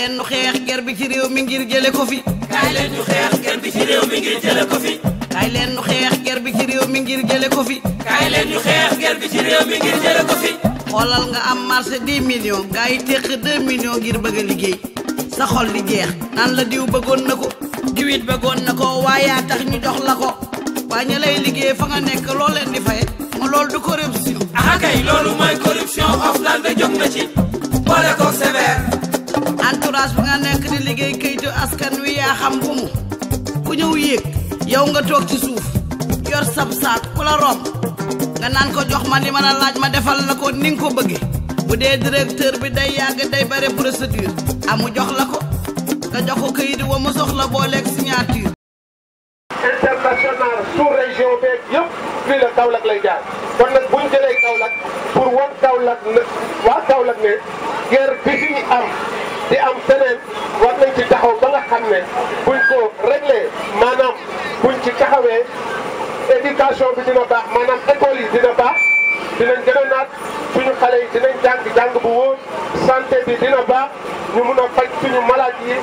leen nu xeex ger bi ci réew mi ngir jële ko fi. kaay leen ñu xeex ger bi ci réew mi ngir jële ko fi. kaay leen nu xeex ger bi ci réew mi ngir jële ko fi. kaay leen ñu xeex ger bi ci réew mi ngir jële ko fi. xoolal nga am marché 10 millions gars yi teq 2 millions ngir bëgg a liggéey sa xol di jeex naan la diw bëggoon na ko diwit bëggoon na ko waaye yaa tax ñu jox la ko waa ña lay liggéey fa nga nekk loo leen di faye ma loolu du corruption. ah kay loolu mooy corruption Oxlade de jóg na ci boole ko sévère. entourage bi nga nekk di liggéey kayitu askan wi yaa xam bu mu ku ñëw yéeg yow nga toog ci suuf yor sab saak ku la romb nga naan ko jox ma li ma la laaj ma defal la ko ni nga ko bëggee bu dee directeur bi day yàgg day bare procédure amu jox la ko nga jox ko kayit wa mu soxla booleeg signature. international sous région beeg yëpp fii la Kaolack lay jaar kon nag bu ñu jëlee Kaolack pour wan Kaolack ne waa Kaolack ne guerre bi fi am di am feneen war nañ ci taxaw ba nga xam ne buñ ko réglé maanaam buñ ci taxawee éducation bi dina baax maanaam école yi dina baax dinañ gën a naat suñu xale yi dinañ jàng bu wóor santé bi dina baax ñu mun a faj suñu malade yi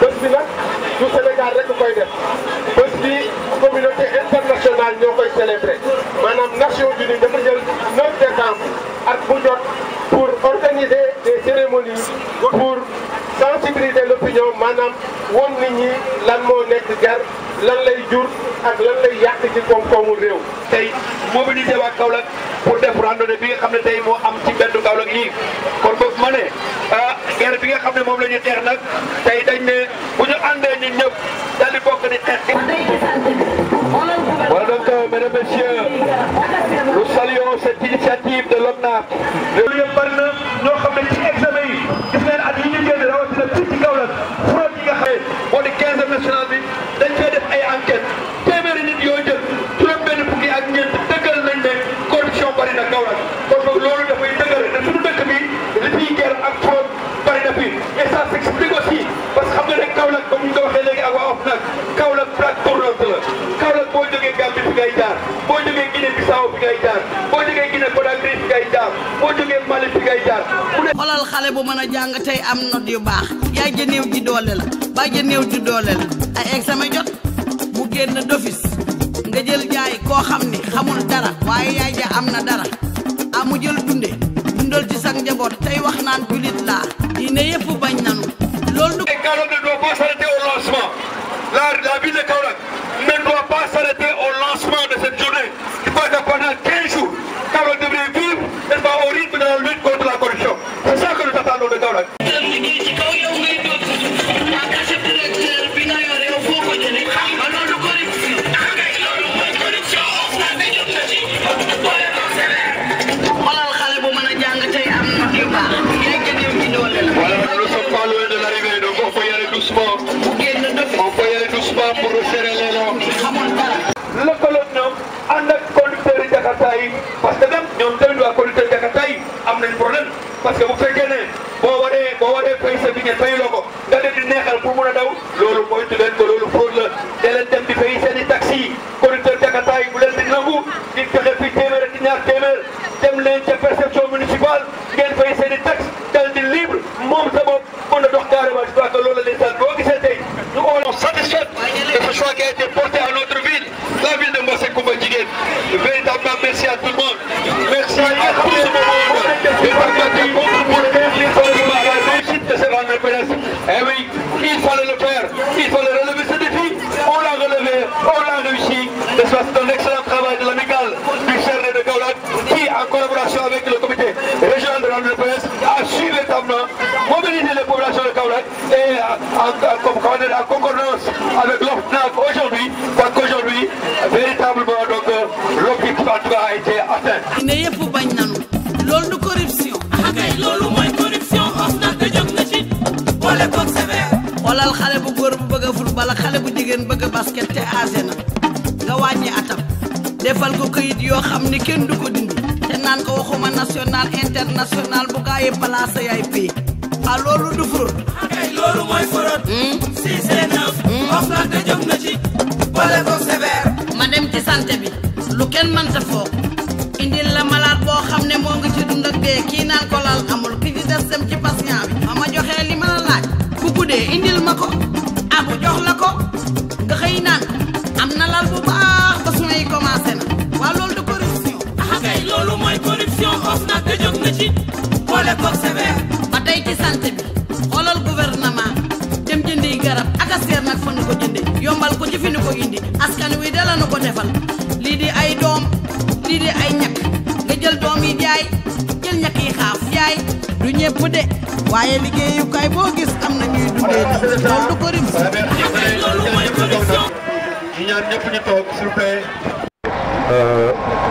bés bi nag du Sénégal rek koy def bés bi communauté internationale ñoo koy célébrer maanaam Nations Unies dafa jël 9 décembre at bu jot pour organiser des cérémonies pour sensibiliser l'opinion maanaam won nit ñi lan moo nekk jar lan lay jur ak lan lay yàq ci koom-koomu réew. tey mobiliser waa Kaolack pour def randonnée bi nga xam ne tey moo am ci mbeddu Kaolack yi kon boobu ma ne guerre bi nga xam ne moom la ñuy xeex nag tey dañ ne bu ñu àndee ñun ñëpp daal di bokk di xeex. Voilà donc mesdames, messieurs, nous saluons cette initiative de l'ONAP. loolu yëpp bari na ñoo xam ne ci examen yi gis ngeen at yi ñu génn rawatina fii ci Kaolack fraude yi nga xam ne moo di 15e national bi dañ fay def ay enquêtes téeméeri nit yoo jël juróom-benn fukki ak ñeent dëggal nañ ne corruption bari na Kaolack kon boog loolu dafay dëggal ne suñu dëkk bi li fiy guerre ak fraude bari na fi et ça s'explique aussi parce que xam nga ne Kaolack comme ñu ko waxee léegi ak waa OFNAC Kaolack plaque tournante la Kaolack boo jógee Gambie fi ngay jaar boo jógee Guinée Bissau fi ngay jaar boo jógee Guinée Conakry fi ngay jaar boo jógee Mali fi ngay jaar. xoolal xale bu mën a jàng tey am note yu baax yaay ja néew ji doole la baay ja néew ji doole la ay examen jot mu génn d'office nga jël jaay koo xam ni xamul dara waaye yaay ja am na dara amu jël dundal ci sa njaboot tey wax naan julit laa diine yëpp bañ nanu loolu. Kaolack ne doit pas s'arrêter au lancement la ville de Kaolack ne doit pas s'arrêter au lancement de cette journée il faut que pendant 15 jours Kaolack devrait vivre n'est-ce pas au rythme de la lutte contre la corruption c'est ça que nous attendons de Kaolack. On peut y aller doucement pour resserrer les longs. lëkkaloon ñoom ànd ak conducteurs yi Jakarta yi parce que même ñoom tamit waa conducteurs Jakarta yi am nañ problème parce que bu fekkee ne boo waree fay sa vignette fayuloo ko nga dem di neexal pour mun a daw loolu moytu leen ko loolu fraude la te leen dem di fay seen i taxi yi conducteurs Jakarta yi bu leen di nangu di fexe fii téeméer ak ñaar téeméer dem leen ca perception municipale ngeen fay seen i taxe dal di libre moom sa bopp mën a dox carrément je crois que loolu la ndeysaan boo gisee tey nous on est satisfait de ce choix qui a été porté à notre ville la ville de Mbassé Koumba Jigéen véritablement merci à tout le monde merci à tout le monde la réussite de ce grand presse eh oui il fallait le faire il fallait relever ce défi on l'a relevé on l'a réussi c'est un excellent travail de l'amicale du CRD de Kaolack qui en collaboration avec le comité régional de la presse a su véritablement mobiliser les populations de Kaolack et en concordance avec l'OFNAC aujourd'hui parce qu'aujourd'hui véritablement donc l'objectif en tout cas a été atteint. ne yëpp bañ nanu loolu du corruption. kay loolu mooy corruption OFNAC de jóg na ci boole ko sévère. xoolal xale bu góor bu bëgg a football ak xale bu jigéen bëgg a basket te âgé na nga wàññi atam defal ko këyit yoo xam ni kenn du ko dindi te naan ko waxuma national international bu gaa yi placé yaay pay ah loolu du fraude. kay loolu mooy fraude. 6 et 9. OFNAC de jóg na ci boole ko sévère. ma dem ci santé bi lu kenn mënta foog indil la malade boo xam ne moo ngi ci dund ak dee kii naan ko laal amul ki ci des dem ci patient bi ma joxee li ma la laaj dee indil ma ko abu jox la ko nga xëy naan am na lal bu baax ba sumay commencé na waa loolu de corruption. ah kay loolu mooy corruption OFNAC te jóg na ci boole ko sévère. ba tey ci santé bi xoolal gouvernement dem jëndi garab ak a seer nag fa nu ko jënde yombal ko ci fi nu ko indi askan wi dala nu ko defal lii di ay doom lii di ay ñàkk nga jël doom yi jaay jël ñàkk yi xaaf jaay du ñëpp de waaye liggéeyukaay boo gis am na ñuy dundee nii loolu du corruption. loolu mooy corruption. ñu ñaan ñëpp ñu toog s'il vous plaît.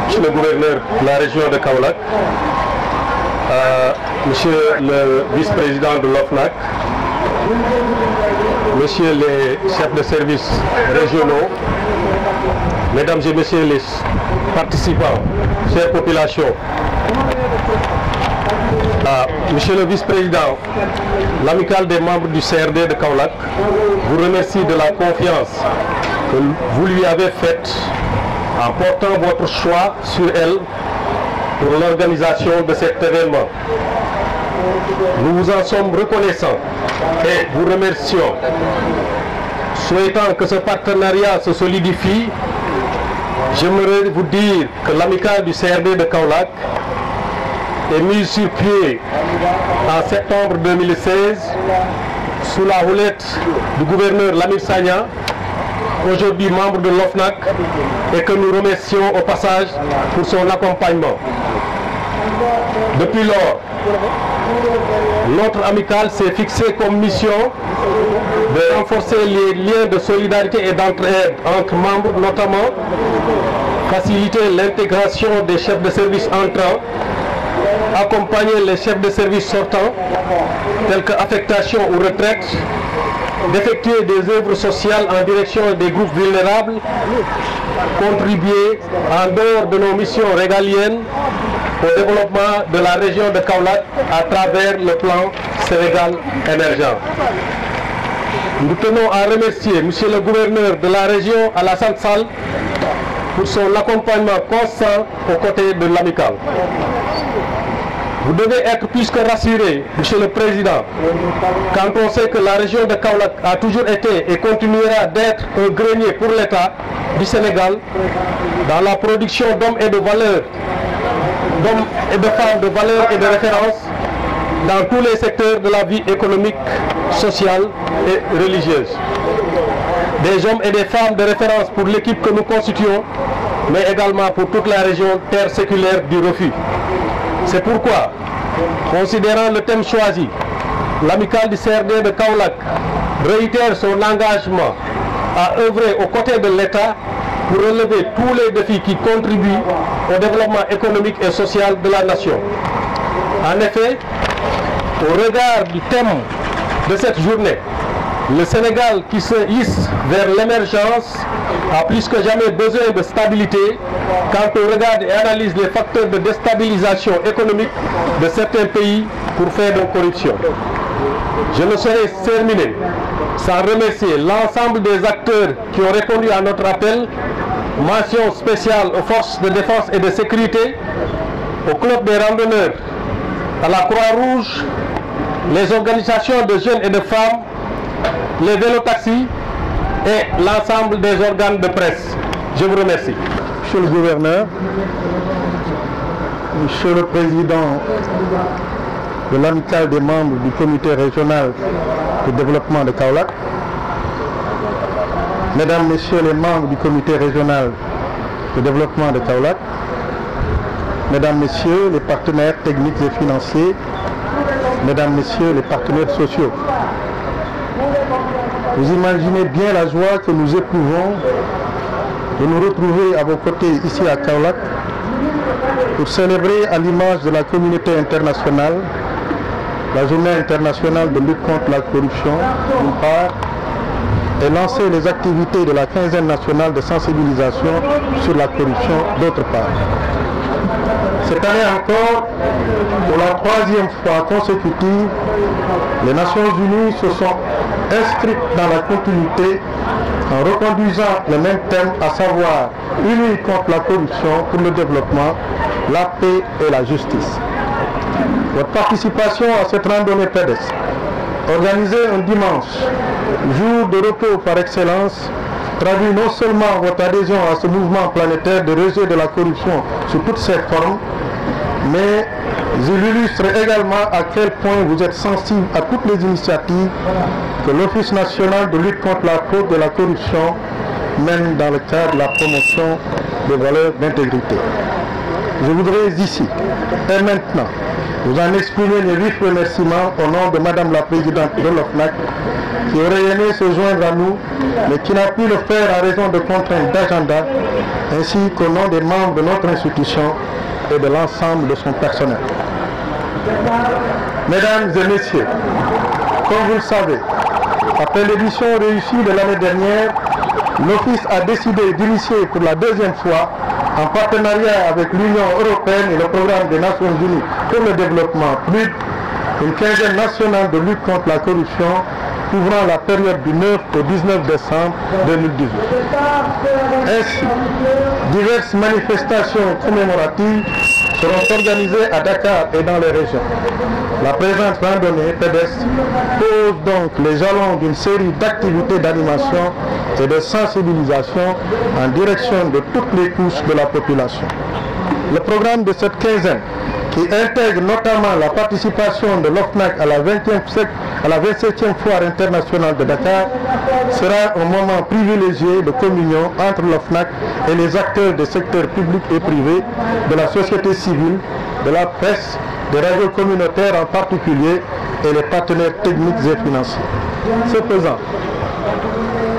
Monsieur le gouverneur de la région de Kaolack, Monsieur le vice-président de l'OFNAC, Messieurs les chefs de service régionaux, Mesdames et Messieurs les participants, chères populations, Monsieur le vice-président, l'amicale des membres du CRD de Kaolack vous remercie de la confiance que vous lui avez faite en portant votre choix sur elle pour l'organisation de cet événement. Nous vous en sommes reconnaissants et vous remercions. Souhaitant que ce partenariat se solidifie, j'aimerais vous dire que l'amicale du CRD de Kaolack est mise sur pied en septembre 2016 sous la houlette du gouverneur Lamine Sagna, aujourd'hui membre de l'OFNAC, et que nous remercions au passage pour son accompagnement. Depuis lors, notre amicale s'est fixée comme mission de renforcer les liens de solidarité et d'entraide entre membres, notamment faciliter l'intégration des chefs de service entrants, accompagner les chefs de service sortants, tels que affectation ou retraite, d'effectuer des œuvres sociales en direction des groupes vulnérables, contribuer en dehors de nos missions régaliennes au développement de la région de Kaolack à travers le plan Sénégal émergent. Nous tenons à remercier Monsieur le gouverneur de la région Alassane Sall pour son accompagnement constant aux côtés de l'amicale. Vous devez être plus que rassuré, Monsieur le Président, quand on sait que la région de Kaolack a toujours été et continuera d'être un grenier pour l'État du Sénégal dans la production d'hommes et de valeurs, d'hommes et de femmes de valeur et de référence dans tous les secteurs de la vie économique, sociale et religieuse. Des hommes et des femmes de référence pour l'équipe que nous constituons, mais également pour toute la région terre séculaire du refus. C'est pourquoi, considérant le thème choisi, l'amicale du CRD de Kaolack réitère son engagement à œuvrer aux côtés de l'État pour relever tous les défis qui contribuent au développement économique et social de la nation. En effet, au regard du thème de cette journée, le Sénégal qui se hisse vers l'émergence a plus que jamais besoin de stabilité quand on regarde et analyse les facteurs de déstabilisation économique de certains pays pour faire de corruption. Je ne saurais terminer sans remercier l'ensemble des acteurs qui ont répondu à notre appel. Mention spéciale aux forces de défense et de sécurité, au club des randonneurs, à la Croix-Rouge, les organisations de jeunes et de femmes, les vélotaxis et l'ensemble des organes de presse. Je vous remercie. Monsieur le gouverneur, Monsieur le président de l'amicale des membres du comité régional de développement de Kaolack, Mesdames, Messieurs les membres du comité régional de développement de Kaolack, Mesdames, Messieurs les partenaires techniques et financiers, Mesdames, Messieurs les partenaires sociaux, vous imaginez bien la joie que nous éprouvons de nous retrouver à vos côtés ici à Kaolack pour célébrer à l'image de la communauté internationale la journée internationale de lutte contre la corruption d'une part et lancer les activités de la quinzaine nationale de sensibilisation sur la corruption d'autre part. Cette année encore, pour la troisième fois consécutive, les Nations Unies se sont inscrites dans la continuité en reconduisant le même thème, à savoir unis contre la corruption pour le développement, la paix et la justice. Votre participation à cette randonnée pédestre Organiser un dimanche, jour de repos par excellence, traduit non seulement votre adhésion à ce mouvement planétaire de rejet de la corruption sous toutes ses formes, mais il illustre également à quel point vous êtes sensible à toutes les initiatives que l'Office national de lutte contre la fraude et la corruption mène dans le cadre de la promotion des valeurs d'intégrité. Je voudrais ici et maintenant vous en exprimer mes vifs remerciements au nom de Madame la Présidente de l'OFNAC qui aurait aimé se joindre à nous mais qui n'a pu le faire en raison de contraintes d'agenda, ainsi qu'au nom des membres de notre institution et de l'ensemble de son personnel. Mesdames et messieurs, comme vous le savez, après l'édition réussie de l'année dernière, l'Office a décidé d'initier pour la deuxième fois, en partenariat avec l'Union européenne et le programme des Nations Unies pour le développement, PNUD, une quinzaine nationale de lutte contre la corruption couvrant la période du 9 au 19 décembre 2018. Ainsi, diverses manifestations commémoratives seront organisées à Dakar et dans les régions. La présente randonnée pédestre pose donc les jalons d'une série d'activités d'animation et de sensibilisation en direction de toutes les couches de la population. Le programme de cette quinzaine, qui intègre notamment la participation de l'OFNAC à la 27e foire internationale de Dakar, sera un moment privilégié de communion entre l'OFNAC et les acteurs des secteurs publics et privés, de la société civile, de la presse, des radios communautaires en particulier et les partenaires techniques et financiers. Ce faisant,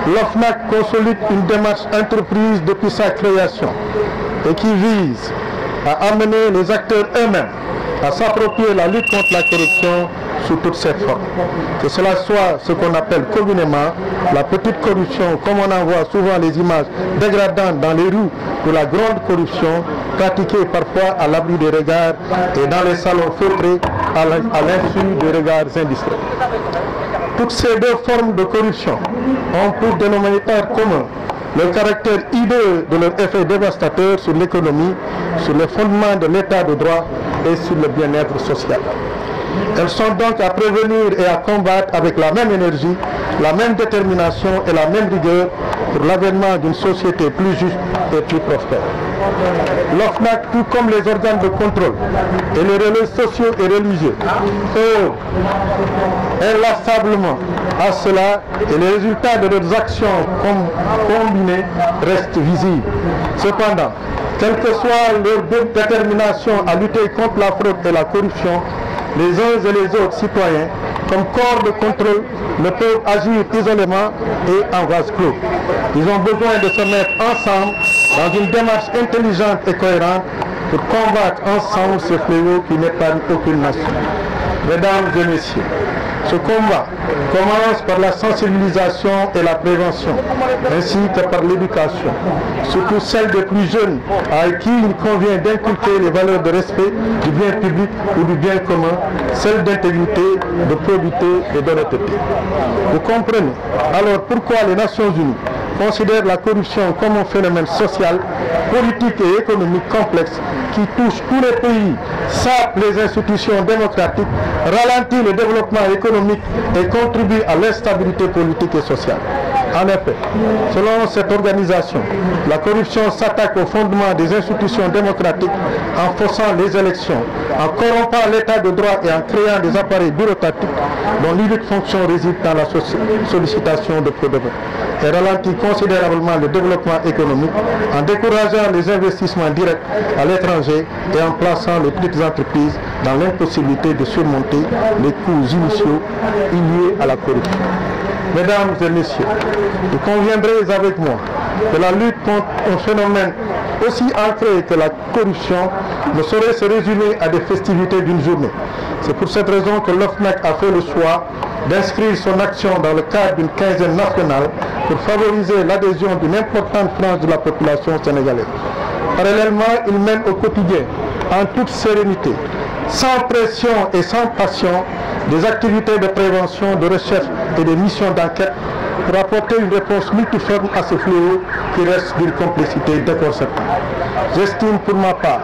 l'OFNAC consolide une démarche entreprise depuis sa création et qui vise à amener les acteurs eux-mêmes à s'approprier la lutte contre la corruption sous toutes ses formes. Que cela soit ce qu'on appelle communément la petite corruption, comme on en voit souvent les images dégradantes dans les rues, ou la grande corruption pratiquée parfois à l'abri des regards et dans les salons feutrés à l'insu des regards industriels. Toutes ces deux formes de corruption ont pour dénominateur commun le caractère hideux de leur effet dévastateur sur l'économie, sur les fondements de l'état de droit et sur le bien-être social. Elles sont donc à prévenir et à combattre avec la même énergie, la même détermination et la même rigueur pour l'avènement d'une société plus juste et plus prospère. L'OFNAC, tout comme les organes de contrôle et les relais sociaux et religieux, œuvrent inlassablement à cela et les résultats de leurs actions combinées restent visibles. Cependant, quelle que soit leur détermination à lutter contre la fraude et la corruption, les uns et les autres citoyens, comme corps de contrôle, ne peuvent agir isolément et en vase clos. Ils ont besoin de se mettre ensemble dans une démarche intelligente et cohérente pour combattre ensemble ce fléau qui n'épargne aucune nation. Mesdames et messieurs, ce combat commence par la sensibilisation et la prévention, ainsi que par l'éducation, surtout celle des plus jeunes, à qui il convient d'inculquer les valeurs de respect du bien public ou du bien commun, celles d'intégrité, de probité et d'honnêteté. Vous comprenez alors pourquoi les Nations Unies considèrent la corruption comme un phénomène social, politique et économique complexe qui touche tous les pays, sape les institutions démocratiques, ralentit le développement économique et contribue à l'instabilité politique et sociale. En effet, selon cette organisation, la corruption s'attaque au fondement des institutions démocratiques en faussant les élections, en corrompant l'état de droit et en créant des appareils bureaucratiques dont l'unique fonction réside dans la sollicitation de faux de vote. Elle ralentit considérablement le développement économique en décourageant les investissements directs à l'étranger et en plaçant les petites entreprises dans l'impossibilité de surmonter les coûts initiaux liés à la corruption. Mesdames et messieurs, vous conviendrez avec moi que la lutte contre un phénomène aussi ancré que la corruption ne saurait se résumer à des festivités d'une journée. C'est pour cette raison que l'OFNAC a fait le choix d'inscrire son action dans le cadre d'une quinzaine nationale pour favoriser l'adhésion d'une importante frange de la population sénégalaise. Parallèlement, il mène au quotidien, en toute sérénité, sans pression et sans passion, des activités de prévention, de recherche et des missions d'enquête pour apporter une réponse multiforme à ce fléau qui reste d'une complexité déconcertante. J'estime pour ma part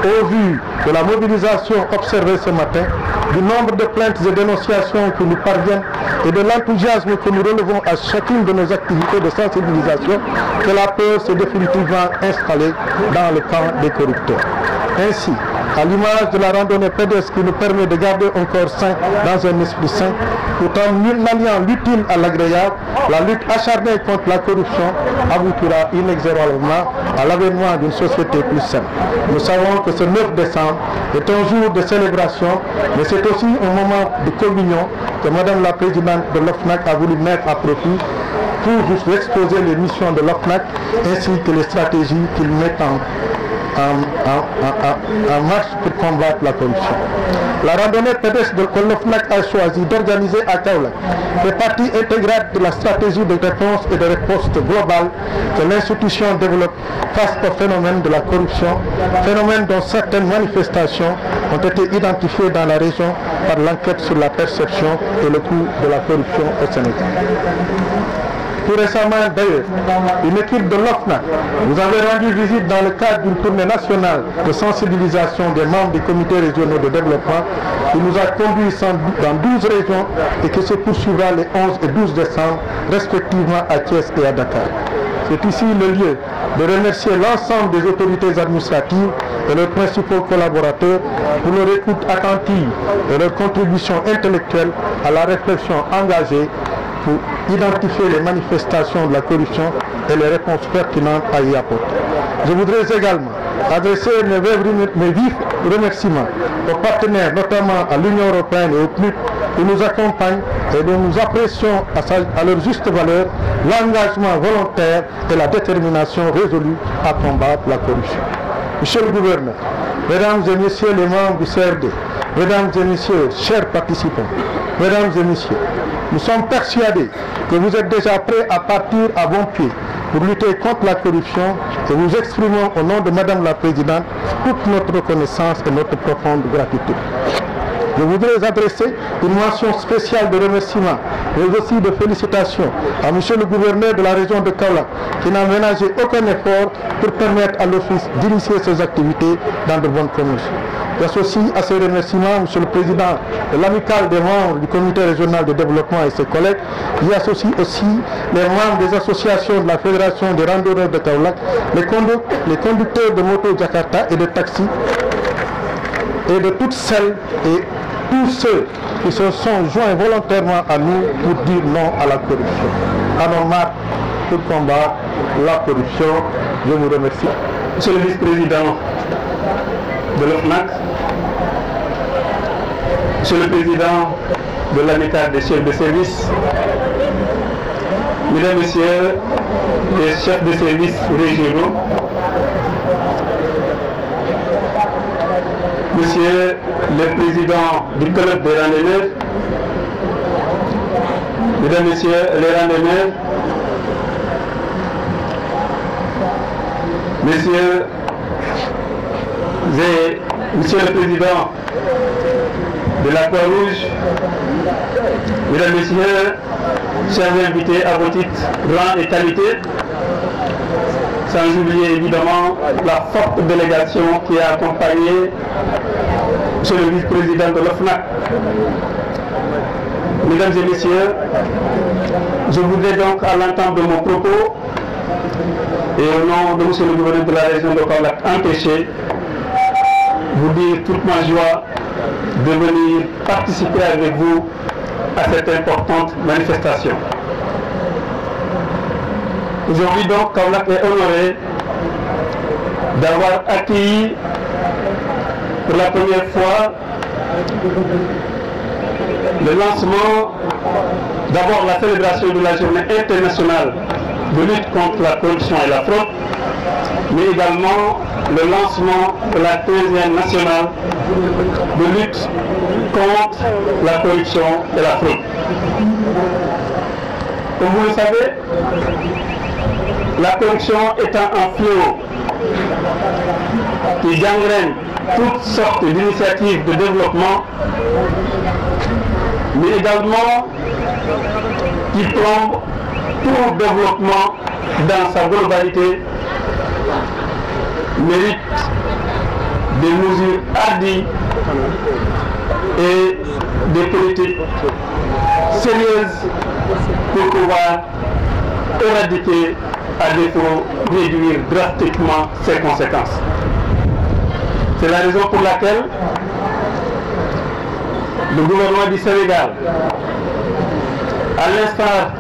Au vu de la mobilisation observée ce matin, du nombre de plaintes et dénonciations qui nous parviennent et de l'enthousiasme que nous relevons à chacune de nos activités de sensibilisation, que la peur s'est définitivement installée dans le camp des corrupteurs. Ainsi, à l'image de la randonnée pédestre qui nous permet de garder un corps sain dans un esprit sain, tout en alliant l'utile à l'agréable, la lutte acharnée contre la corruption aboutira inexorablement à l'avènement d'une société plus saine. Nous savons que ce 9 décembre est un jour de célébration, mais c'est aussi un moment de communion que Madame la Présidente de l'OFNAC a voulu mettre à profit pour vous exposer les missions de l'OFNAC ainsi que les stratégies qu'il met en marche pour combattre la corruption. La randonnée pédestre que l'OFNAC a choisi d'organiser à Kaolack fait partie intégrante de la stratégie de réponse et de riposte globale que l'institution développe face au phénomène de la corruption, phénomène dont certaines manifestations ont été identifiées dans la région par l'enquête sur la perception et le coût de la corruption au Sénégal. Tout récemment d'ailleurs, une équipe de l'OFNAC vous avait rendu visite dans le cadre d'une tournée nationale de sensibilisation des membres des comités régionaux de développement qui nous a conduits dans 12 régions et qui se poursuivra les 11 et 12 décembre respectivement à Thiès et à Dakar. C'est ici le lieu de remercier l'ensemble des autorités administratives et leurs principaux collaborateurs pour leur écoute attentive et leur contribution intellectuelle à la réflexion engagée pour identifier les manifestations de la corruption et les réponses pertinentes à y apporter. Je voudrais également adresser mes vifs remerciements aux partenaires, notamment à l'Union européenne et au PNUD, qui nous accompagnent et dont nous apprécions à leur juste valeur l'engagement volontaire et la détermination résolue à combattre la corruption. Monsieur le gouverneur, mesdames et messieurs les membres du CRD, mesdames et messieurs, chers participants, mesdames et messieurs, nous sommes persuadés que vous êtes déjà prêts à partir à bon pied pour lutter contre la corruption et nous exprimons au nom de Madame la Présidente toute notre reconnaissance et notre profonde gratitude. Je voudrais adresser une mention spéciale de remerciement, mais aussi de félicitations à Monsieur le gouverneur de la région de Kaolack, qui n'a ménagé aucun effort pour permettre à l'Office d'initier ses activités dans de bonnes conditions. J'associe à ces remerciements Monsieur le Président de l'amicale des membres du comité régional de développement et ses collègues. J'y associe aussi les membres des associations de la Fédération des randonneurs de Kaolack, les conducteurs de motos Jakarta et de taxis, et de toutes celles et tous ceux qui se sont joints volontairement à nous pour dire non à la corruption. En marche pour combattre la corruption. Je vous remercie. Monsieur le vice-président de l'OFNAC, Monsieur le président de l'amicale des chefs de service, Mesdames, Messieurs les chefs de service régionaux, Monsieur le président du club des randonneurs, Mesdames, Messieurs les randonneurs, Messieurs et Monsieur le président de la Croix-Rouge, Mesdames, Messieurs, chers invités à vos titres, rang et qualité, sans oublier évidemment la forte délégation qui a accompagné Monsieur le vice-président de l'OFNAC. Mesdames et messieurs, je voudrais donc à l'entente de mon propos et au nom de Monsieur le gouverneur de la région de Kaolack empêché, vous dire toute ma joie de venir participer avec vous à cette importante manifestation. Aujourd'hui donc, Kaolack est honoré d'avoir accueilli pour la première fois le lancement, d'abord la célébration de la journée internationale de lutte contre la corruption et la fraude, mais également le lancement de la 15e nationale de lutte contre la corruption et la fraude. Comme vous le savez, la corruption étant un fléau qui gangrène toutes sortes d'initiatives de développement, mais également qui plombe tout développement dans sa globalité, mérite des mesures hardies et des politiques sérieuses pour pouvoir éradiquer, à défaut réduire drastiquement ses conséquences. C'est la raison pour laquelle le gouvernement du Sénégal, à l'instar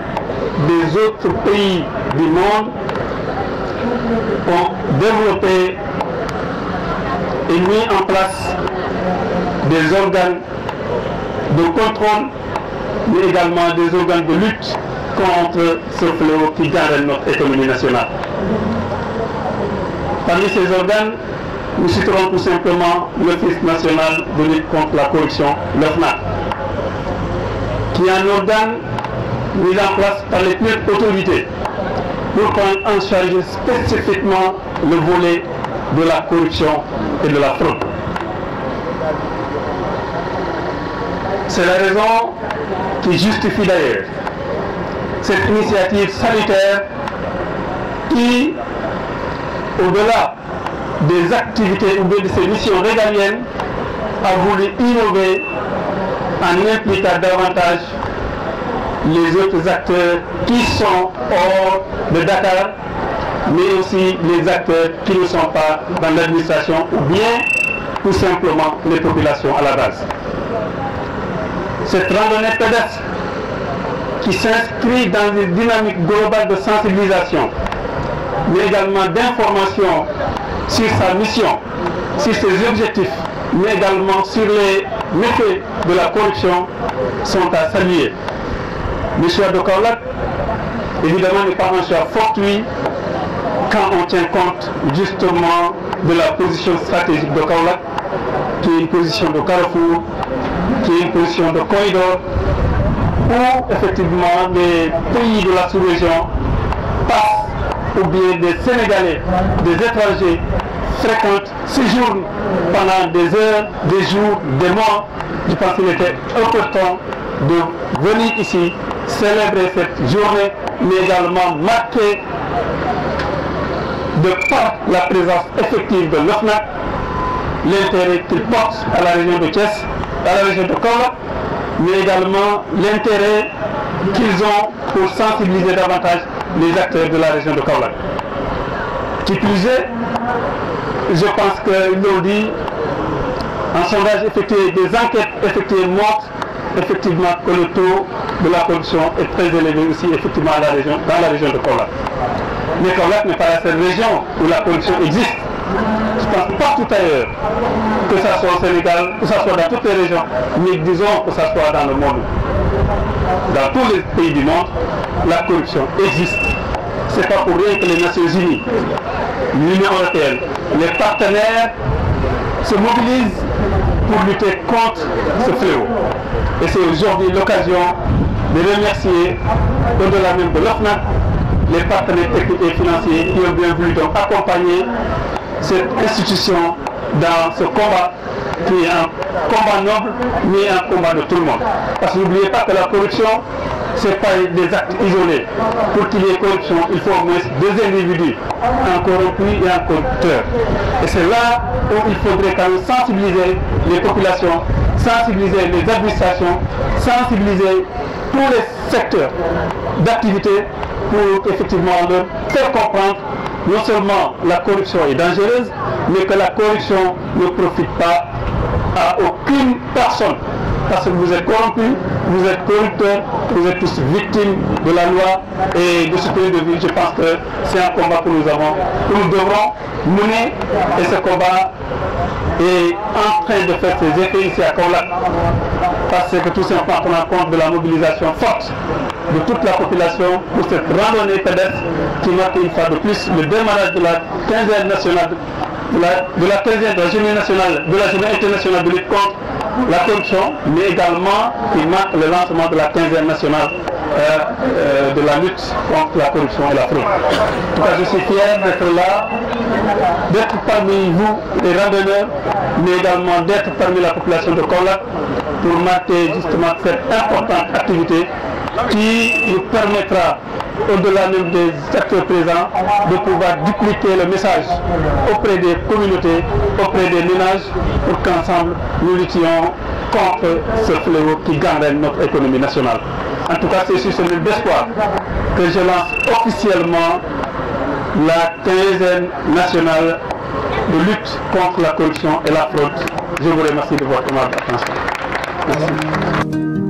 des autres pays du monde, ont développé et mis en place des organes de contrôle, mais également des organes de lutte contre ce fléau qui gangrène notre économie nationale. Parmi ces organes, nous citerons tout simplement l'Office national de lutte contre la corruption, l'OFNAC, qui est un organe mis en place par les plus hautes autorités pour prendre en charge spécifiquement le volet de la corruption et de la fraude. C'est la raison qui justifie d'ailleurs cette initiative sanitaire qui, au-delà des activités ou de ses missions régaliennes, a voulu innover en impliquant davantage les autres acteurs qui sont hors de Dakar, mais aussi les acteurs qui ne sont pas dans l'administration ou bien tout simplement les populations à la base. Cette randonnée pédestre qui s'inscrit dans une dynamique globale de sensibilisation, mais également d'information sur sa mission, sur ses objectifs, mais également sur les méfaits de la corruption, sont à saluer. Le choix de Kaolack, évidemment, n'est pas un choix fortuit quand on tient compte justement de la position stratégique de Kaolack, qui est une position de carrefour, qui est une position de corridor, où effectivement les pays de la sous-région passent, ou bien des Sénégalais, des étrangers fréquentent, séjournent pendant des heures, des jours, des mois. Je pense qu'il était important de venir ici célébrer cette journée, mais également marquer de par la présence effective de l'OFNAC l'intérêt qu'il porte à la région de Thiès, à la région de Kaolack, mais également l'intérêt qu'ils ont pour sensibiliser davantage les acteurs de la région de Kaolack. Qui plus est, je pense qu'ils l'ont dit, en sondage effectué, des enquêtes effectuées montrent effectivement que le taux de la corruption est très élevé aussi effectivement dans la région de Kaolack. Mais Kaolack n'est pas la seule région où la corruption existe. Je pense partout ailleurs, que ce soit au Sénégal, que ce soit dans toutes les régions, mais disons que ce soit dans le monde. Dans tous les pays du monde, la corruption existe. Ce n'est pas pour rien que les Nations Unies, l'Union européenne, les partenaires se mobilisent pour lutter contre ce fléau. Et c'est aujourd'hui l'occasion de remercier, au-delà même de l'OFNAC, les partenaires techniques et financiers qui ont bien voulu donc accompagner cette institution dans ce combat qui est un combat noble, mais un combat de tout le monde. Parce que n'oubliez pas que la corruption, ce n'est pas des actes isolés. Pour qu'il y ait corruption, il faut au moins deux individus, un corrompu et un corrupteur. Et c'est là où il faudrait quand même sensibiliser les populations, sensibiliser les administrations, sensibiliser tous les secteurs d'activité pour effectivement leur faire comprendre non seulement la corruption est dangereuse, mais que la corruption ne profite pas à aucune personne. Parce que vous êtes corrompu, vous êtes corrupteur, vous êtes tous victimes de la loi. Et de ce point de vue, je pense que c'est un combat que nous devrons mener. Et ce combat est en train de faire ses effets ici à Kaolack. Parce que tout simplement, on a compte de la mobilisation forte de toute la population pour cette randonnée pédestre qui marque une fois de plus le démarrage de la 15e nationale, de la 15e de la journée nationale, de la journée internationale de lutte contre la corruption, mais également qui marque le lancement de la 15e nationale de la lutte contre la corruption et la fraude. En tout cas, je suis fier d'être là, d'être parmi vous, les randonneurs, mais également d'être parmi la population de Kaolack pour marquer justement cette importante activité qui nous permettra au-delà même des acteurs présents, de pouvoir dupliquer le message auprès des communautés, auprès des ménages, pour qu'ensemble nous luttions contre ce fléau qui gangrène notre économie nationale. En tout cas, c'est sur ce mille d'espoir que je lance officiellement la quinzaine nationale de lutte contre la corruption et la fraude. Je vous remercie de votre attention. Merci.